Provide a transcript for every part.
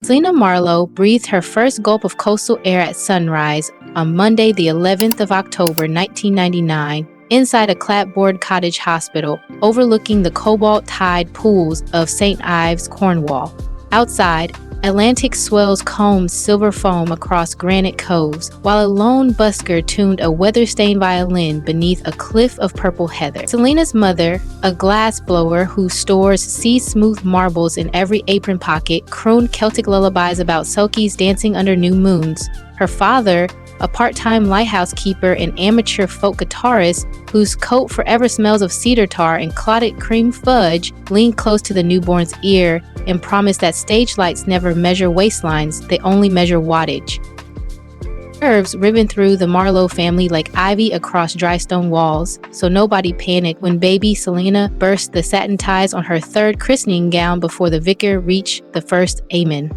Celina Marlowe breathed her first gulp of coastal air at sunrise on Monday, the 11th of October, 1999, inside a clapboard cottage hospital overlooking the cobalt-tide pools of St. Ives, Cornwall. Outside, Atlantic swells combed silver foam across granite coves, while a lone busker tuned a weather-stained violin beneath a cliff of purple heather. Celina's mother, a glass blower who stores sea-smooth marbles in every apron pocket, crooned Celtic lullabies about selkies dancing under new moons. Her father, a part-time lighthouse keeper and amateur folk guitarist whose coat forever smells of cedar tar and clotted cream fudge, leaned close to the newborn's ear and promised that stage lights never measure waistlines, they only measure wattage. Curves ribbon through the Marlowe family like ivy across dry stone walls, so nobody panicked when baby Celina burst the satin ties on her third christening gown before the vicar reached the first amen.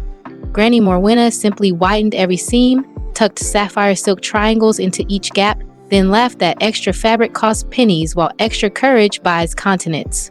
Granny Morwenna simply whitened every seam, tucked sapphire silk triangles into each gap, then laughed that extra fabric costs pennies while extra courage buys continents.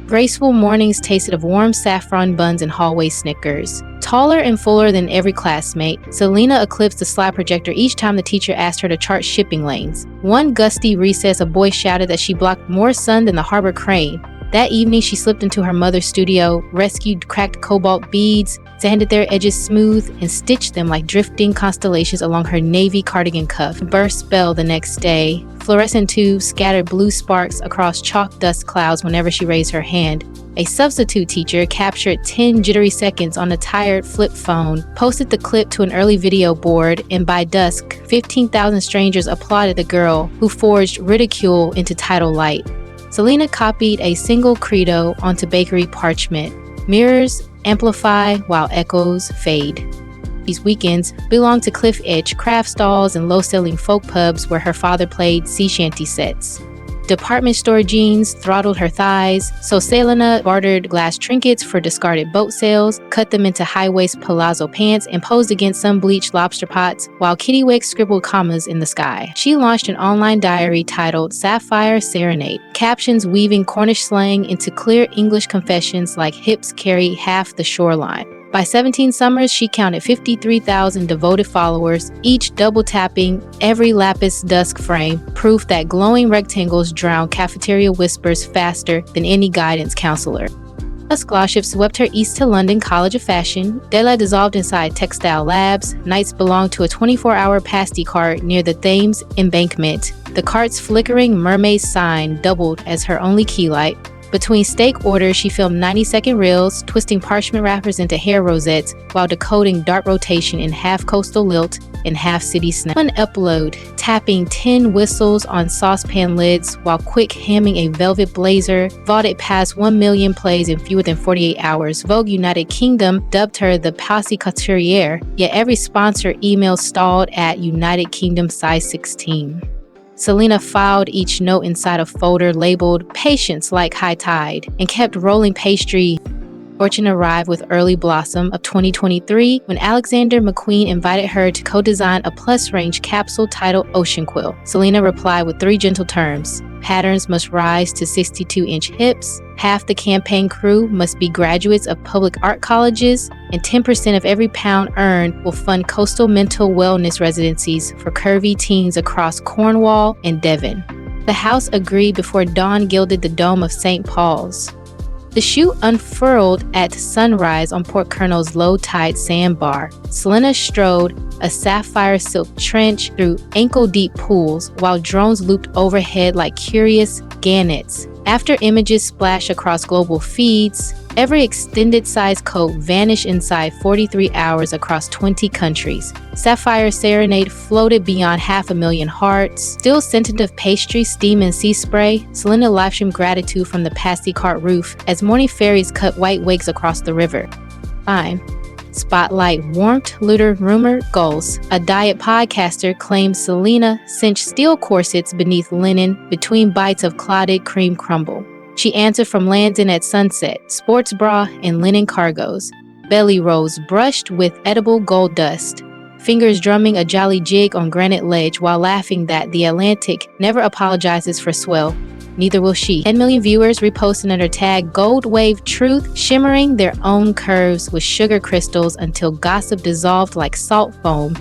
Graceful mornings tasted of warm saffron buns and hallway Snickers. Taller and fuller than every classmate, Celina eclipsed the slide projector each time the teacher asked her to chart shipping lanes. One gusty recess, a boy shouted that she blocked more sun than the harbor crane. That evening, she slipped into her mother's studio, rescued cracked cobalt beads, sanded their edges smooth, and stitched them like drifting constellations along her navy cardigan cuff. Burst spell the next day. Fluorescent tubes scattered blue sparks across chalk dust clouds whenever she raised her hand. A substitute teacher captured 10 jittery seconds on a tired flip phone, posted the clip to an early video board, and by dusk, 15,000 strangers applauded the girl who forged ridicule into tidal light. Celina copied a single credo onto bakery parchment. Mirrors amplify while echoes fade. These weekends belonged to cliff edge craft stalls and low-selling folk pubs where her father played sea shanty sets. Department store jeans throttled her thighs, so Celina bartered glass trinkets for discarded boat sails, cut them into high-waist palazzo pants, and posed against some bleached lobster pots while Kittiwake scribbled commas in the sky. She launched an online diary titled Sapphire Serenade, captions weaving Cornish slang into clear English confessions like hips carry half the shoreline. By 17 summers, she counted 53,000 devoted followers, each double-tapping every lapis dusk frame, proof that glowing rectangles drown cafeteria whispers faster than any guidance counselor. A scholarship swept her east to London College of Fashion. Daylight dissolved inside textile labs. Nights belonged to a 24-hour pasty cart near the Thames embankment. The cart's flickering mermaid sign doubled as her only key light. Between steak orders, she filmed 90-second reels, twisting parchment wrappers into hair rosettes while decoding dark rotation in half coastal lilt and half city snap. One upload, tapping 10 whistles on saucepan lids while quick hamming a velvet blazer, vaulted past 1 million plays in fewer than 48 hours. Vogue United Kingdom dubbed her the Posse Couturière, yet every sponsor email stalled at United Kingdom size 16. Celina filed each note inside a folder labeled Patience like high tide and kept rolling pastry. Fortune arrived with early blossom of 2023 when Alexander McQueen invited her to co-design a plus-range capsule titled Ocean Quill. Celina replied with 3 gentle terms. Patterns must rise to 62-inch hips, half the campaign crew must be graduates of public art colleges, and 10% of every pound earned will fund coastal mental wellness residencies for curvy teens across Cornwall and Devon. The house agreed before dawn gilded the dome of St. Paul's. The shoot unfurled at sunrise on Port Colonel's low-tide sandbar. Celina strode a sapphire silk trench through ankle-deep pools while drones looped overhead like curious gannets. After images splashed across global feeds, every extended-size coat vanished inside 43 hours across 20 countries. Sapphire Serenade floated beyond 500,000 hearts. Still scented of pastry, steam, and sea spray, Celina livestreamed gratitude from the pasty cart roof as morning ferries cut white wakes across the river. Fine. Spotlight warmth, looter, rumor, goals. A diet podcaster claimed Celina cinched steel corsets beneath linen between bites of clotted cream crumble. She answered from Landon at sunset, sports bra and linen cargos. Belly rolls brushed with edible gold dust. Fingers drumming a jolly jig on granite ledge while laughing that the Atlantic never apologizes for swell. neither will she. 10 million viewers reposted under tag Gold Wave Truth, shimmering their own curves with sugar crystals until gossip dissolved like salt foam.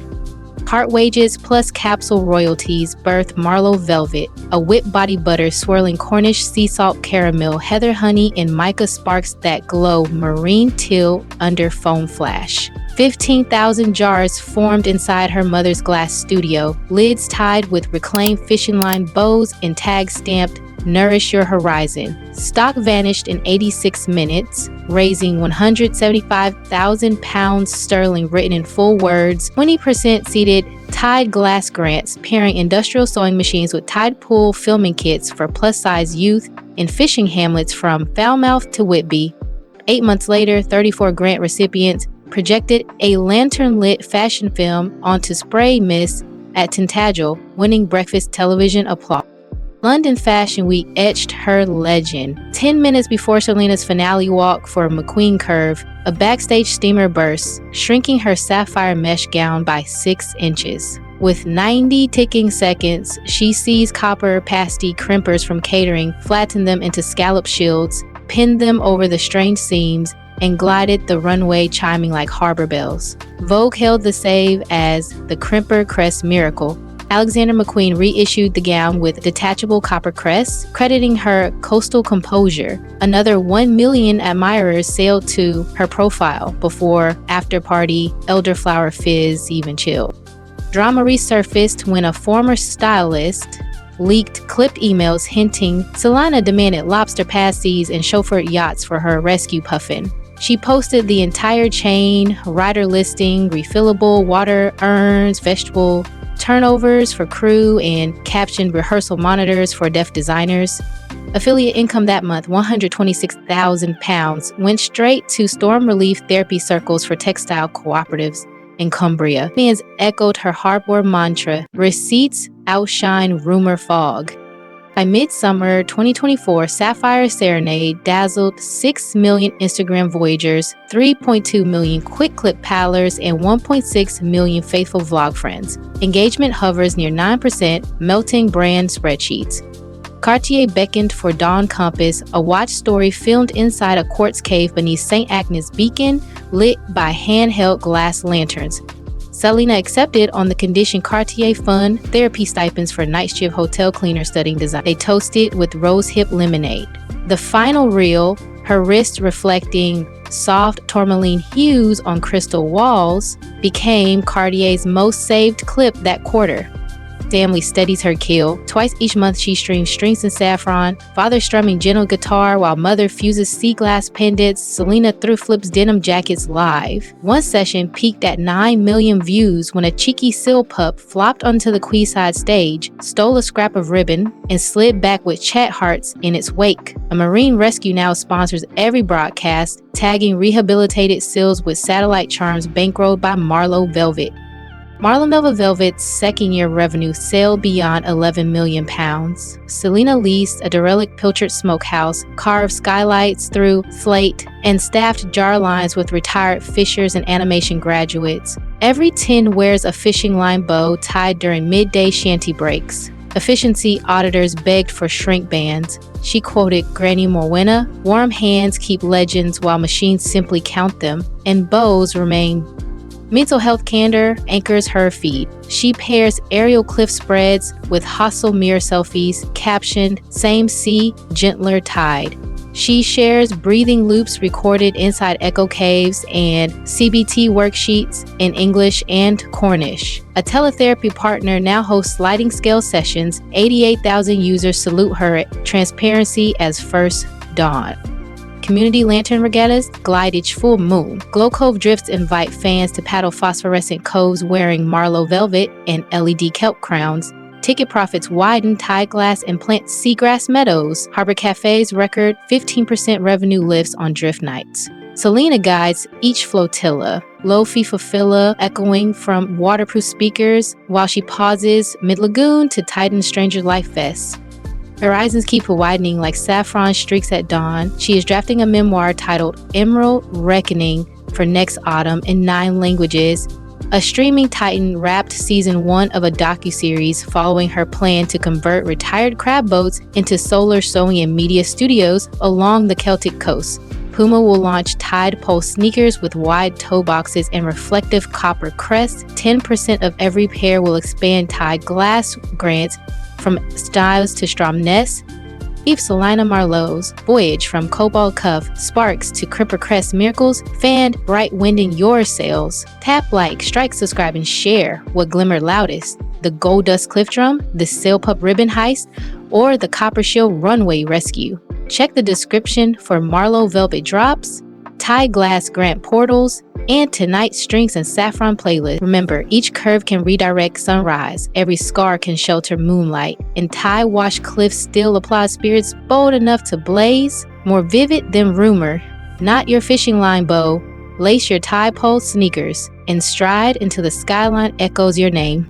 Heart wages plus capsule royalties birth Marlowe Velvet, a whipped body butter swirling Cornish sea salt caramel, heather honey, and mica sparks that glow marine teal under foam flash. 15,000 jars formed inside her mother's glass studio, lids tied with reclaimed fishing line bows and tags stamped Nourish Your Horizon. Stock vanished in 86 minutes, raising 175,000 pounds sterling written in full words, 20% seeded Tide glass grants, pairing industrial sewing machines with Tide pool filming kits for plus-size youth in fishing hamlets from Falmouth to Whitby. 8 months later, 34 grant recipients projected a lantern-lit fashion film onto spray mist at Tintagel, winning breakfast television applause. London Fashion Week etched her legend. 10 minutes before Celina's finale walk for McQueen Curve, a backstage steamer bursts, shrinking her sapphire mesh gown by 6 inches. With 90 ticking seconds, she seized copper pasty crimpers from catering, flattened them into scallop shields, pinned them over the strange seams, and glided the runway chiming like harbor bells. Vogue hailed the save as the Crimper Crest Miracle. Alexander McQueen reissued the gown with detachable copper crests, crediting her coastal composure. Another 1 million admirers sailed to her profile before after-party elderflower fizz even chilled. Drama resurfaced when a former stylist leaked clipped emails hinting Celina demanded lobster pasties and chauffeured yachts for her rescue puffin. She posted the entire chain, rider listing, refillable water urns, vegetable turnovers for crew, and captioned rehearsal monitors for deaf designers. Affiliate income that month, £126,000, went straight to storm relief therapy circles for textile cooperatives in Cumbria. Fans echoed her hardboard mantra, receipts outshine rumor fog. By midsummer 2024, Sapphire Serenade dazzled 6 million Instagram Voyagers, 3.2 million Quick Clip Palers, and 1.6 million faithful vlog friends. Engagement hovers near 9%, melting brand spreadsheets. Cartier beckoned for Dawn Compass, a watch story filmed inside a quartz cave beneath St. Agnes Beacon, lit by handheld glass lanterns. Celina accepted on the condition Cartier fund therapy stipends for night shift hotel cleaner studying design. They toasted with rose hip lemonade. The final reel, her wrist reflecting soft tourmaline hues on crystal walls, became Cartier's most saved clip that quarter. Family steadies her keel. Twice each month she streams Strings and Saffron, father strumming gentle guitar while mother fuses sea glass pendants. Celina thrift flips denim jackets live. One session peaked at 9 million views when a cheeky seal pup flopped onto the quayside stage, stole a scrap of ribbon, and slid back with chat hearts in its wake. A marine rescue now sponsors every broadcast, tagging rehabilitated seals with satellite charms bankrolled by Marlowe Velvet. Marlowe Velvet's second-year revenue sailed beyond £11 million. Celina leased a derelict pilchard smokehouse, carved skylights through slate, and staffed jar lines with retired fishers and animation graduates. Every 10 wears a fishing line bow tied during midday shanty breaks. Efficiency auditors begged for shrink bands. She quoted Granny Morwenna, "Warm hands keep legends while machines simply count them, and bows remain." Mental health candor anchors her feed. She pairs aerial cliff spreads with hostile mirror selfies captioned "Same Sea, Gentler Tide." She shares breathing loops recorded inside echo caves and CBT worksheets in English and Cornish. A teletherapy partner now hosts sliding scale sessions. 88,000 users salute her transparency as first dawn. Community lantern regattas, glidage full moon. Glow Cove drifts invite fans to paddle phosphorescent coves wearing Marlowe velvet and LED kelp crowns. Ticket profits widen tide glass and plant seagrass meadows. Harbor Cafe's record 15% revenue lifts on drift nights. Celina guides each flotilla, low fifafilla echoing from waterproof speakers while she pauses mid-lagoon to tighten Stranger Life vests. Horizons keep widening like saffron streaks at dawn. She is drafting a memoir titled Emerald Reckoning for next autumn in 9 languages, A streaming titan wrapped season 1 of a docuseries following her plan to convert retired crab boats into solar sewing and media studios along the Celtic coast. Puma will launch Tide Pulse sneakers with wide toe boxes and reflective copper crests. 10% of every pair will expand Tide glass grants from Styles to Stromness. Eve Celina Marlowe's voyage from Cobalt Cuff Sparks to Cripper Crest Miracles fanned bright wind in your sails. Tap like, strike, subscribe, and share what glimmered loudest: the Gold Dust Cliff Drum, the Sail Pup Ribbon Heist, or the Copper Shield Runway Rescue. Check the description for Marlowe Velvet Drops, Tide Glass Grant Portals, and tonight's Strings and Saffron playlist. Remember, each curve can redirect sunrise, every scar can shelter moonlight, and Tide Wash Cliffs still apply spirits bold enough to blaze, more vivid than rumor. Knot your fishing line bow, lace your Tide Pulse sneakers, and stride into the skyline echoes your name.